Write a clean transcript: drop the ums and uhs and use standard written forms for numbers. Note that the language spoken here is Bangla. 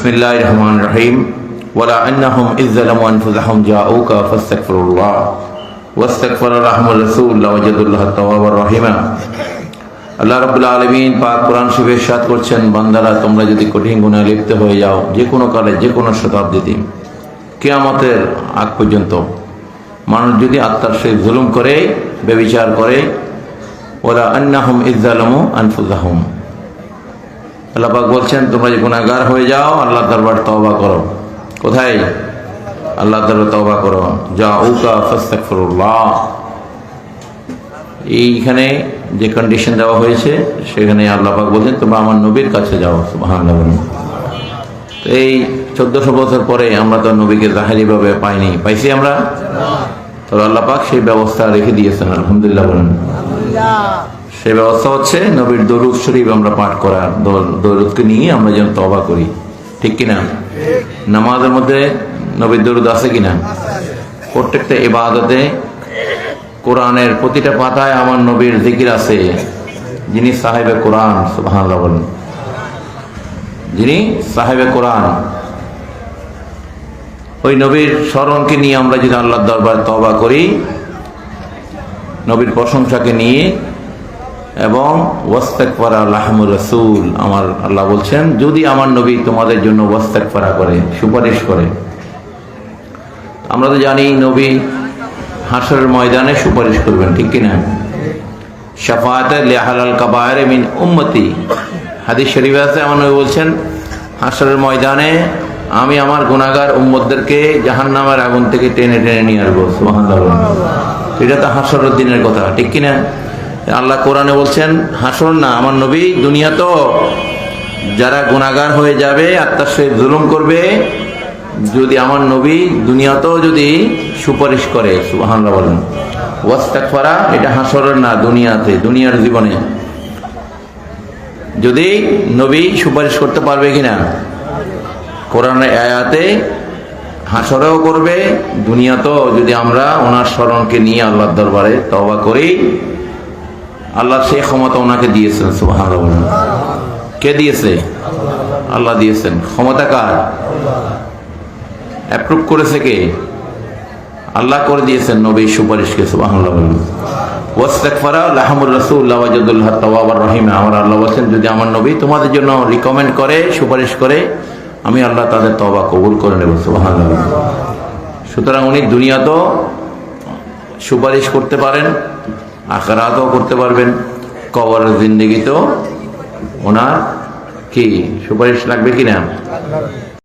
বিসমিল্লাহির রহমানির রহিম ওয়ালা আন্নাহুম ইযলামু আনফুসাহুম জাউকা ফাস্তাগফিরুল্লাহ ওয়াস্তাগফারা লাহুমুর রাসূল লাওয়াজাদুল্লাহ তাওয়াবার রহিমা। আল্লাহ রাব্বুল আলামিন পাক কোরআন শরীফে ইরশাদ করছেন, বান্দারা তোমরা যদি কঠিন গুনাহে লিপ্ত হয়ে যাও যে কোনো কালে যে কোনো শতাব্দীতে কিয়ামতের আগ পর্যন্ত, মানুষ যদি আত্মার সহিত জুলুম করে, ব্যভিচার করে, ওয়ালা আন্নাহুম ইযলামু আনফুসাহুম, আল্লাহ পাক বলছেন তোমরা যে গুনাহগার হয়ে যাও আল্লাহর দরবার তওবা করো। কোথায়? আল্লাহর দরবার তওবা করো। জাউকা ফাস্তাগফিরুল্লাহ, এইখানে যে কন্ডিশন দেওয়া হয়েছে সেখানে আল্লাহ পাক বলছেন তোমরা আমার নবীর কাছে যাও। সুবহানাল্লাহ। এই 1400 বছর পরে আমরা তো নবীকে জাহেরিভাবে পাইনি, পাইছি আমরা? তবে আল্লাহ পাক সেই ব্যবস্থা রেখে দিয়েছেন, আলহামদুলিল্লাহ বলেন। সেই ব্যবস্থা হচ্ছে নবীর দরুদ শরীফ আমরা পাঠ করার, দরুদকে নিয়ে আমরা যেন তওবা করি, ঠিক কিনা? নামাজের মধ্যে নবীর দরুদ আছে কিনা? প্রত্যেকটা ইবাদতে কোরআনের প্রতিটা পাতায় আমার নবীর জিকির আছে, যিনি সাহেবে কোরআন। সুবহানাল্লাহ বলেন। যিনি সাহেবে কোরআন, ওই নবীর স্মরণকে নিয়ে আমরা যদি আল্লাহর দরবারে তওবা করি, নবীর প্রশংসাকে নিয়ে, এবং ওয়াস্তাগফারা লাহুমুর রাসূল, আমার আল্লাহ বলছেন যদি আমার নবী তোমাদের জন্য ওয়াস্তাগফারা করে, সুপারিশ করে। আমরা তো জানি নবী হাশরের ময়দানে সুপারিশ করবেন, ঠিক কিনা? শাফাআতে লিআহলিল কাবায়ের মিন উম্মতি, হাদিস শরীফে আছে আমার নবী বলছেন হাশরের ময়দানে আমি আমার গুনাহগার উম্মতদেরকে জাহান্নামের আগুন থেকে টেনে টেনে নিয়ে আসবো। সুবহানাল্লাহ। এটা তো হাশরের দিনের কথা, ঠিক কিনা? আল্লাহ কোরআনে বলছেন হাসর না, আমার নবী দুনিয়া তো যারা গুনাহগার হয়ে যাবে, আত্মার সহিত জুলুম করবে, যদি আমার নবী দুনিয়াতেও যদি সুপারিশ করে, সুবহানাল্লাহ বলেন, ওয়াস্তাগফারা, এটা হাসরের না, দুনিয়াতে, দুনিয়ার জীবনে যদি নবী সুপারিশ করতে পারবে কিনা? কোরআনের আয়াতে হাসরেও করবে, দুনিয়াতেও যদি আমরা ওনার স্মরণকে নিয়ে আল্লাহর দরবারে তওবা করি, আল্লাহ সেই ক্ষমতা ওনাকে দিয়েছেন। সুবহানাল্লাহ। কে দিয়েছে? আল্লাহ দিয়েছেন। ক্ষমতা কার? অ্যাপ্রুভ করেছে কে? আল্লাহ করে দিয়েছেন নবীর সুপারিশকে। সুবহানাল্লাহ। ওয়াস্তাগফারা লাহুমুর রাসূল লাওয়াজাদুল্লাহ তাওয়াবার রহিমা, আমার আল্লাহ বলেন যদি আমার নবী তোমাদের জন্য রিকমেন্ড করে, সুপারিশ করে, আমি আল্লাহ তাদের তওবা কবুল করে নেব। সুবহানাল্লাহ। সুতরাং উনি দুনিয়াতেও সুপারিশ করতে পারেন, আখিরাতেও করতে পারবেন, কবরের জিন্দেগিতেও ওনার কি সুপারিশ লাগবে কিনা?